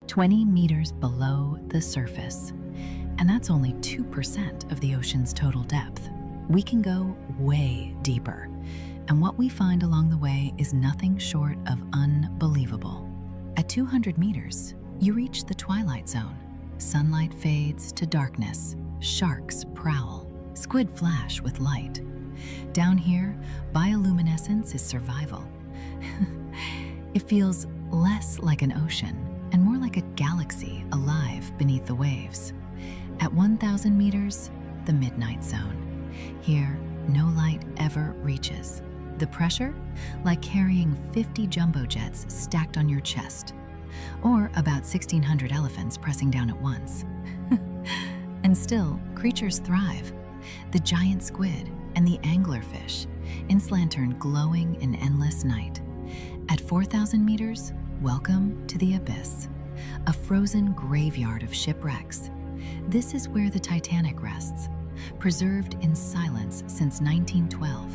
20 meters below the surface. And that's only 2% of the ocean's total depth. We can go way deeper. And what we find along the way is nothing short of unbelievable. At 200 meters, you reach the twilight zone. Sunlight fades to darkness. Sharks prowl. Squid flash with light. Down here, bioluminescence is survival. It feels less like an ocean and more like a galaxy alive beneath the waves. At 1,000 meters, the midnight zone. Here, no light ever reaches. The pressure? Like carrying 50 jumbo jets stacked on your chest. Or about 1,600 elephants pressing down at once. And still, creatures thrive. The giant squid and the anglerfish, Inslantern glowing in endless night. At 4,000 meters, welcome to the abyss. A frozen graveyard of shipwrecks. This is where the Titanic rests, preserved in silence since 1912.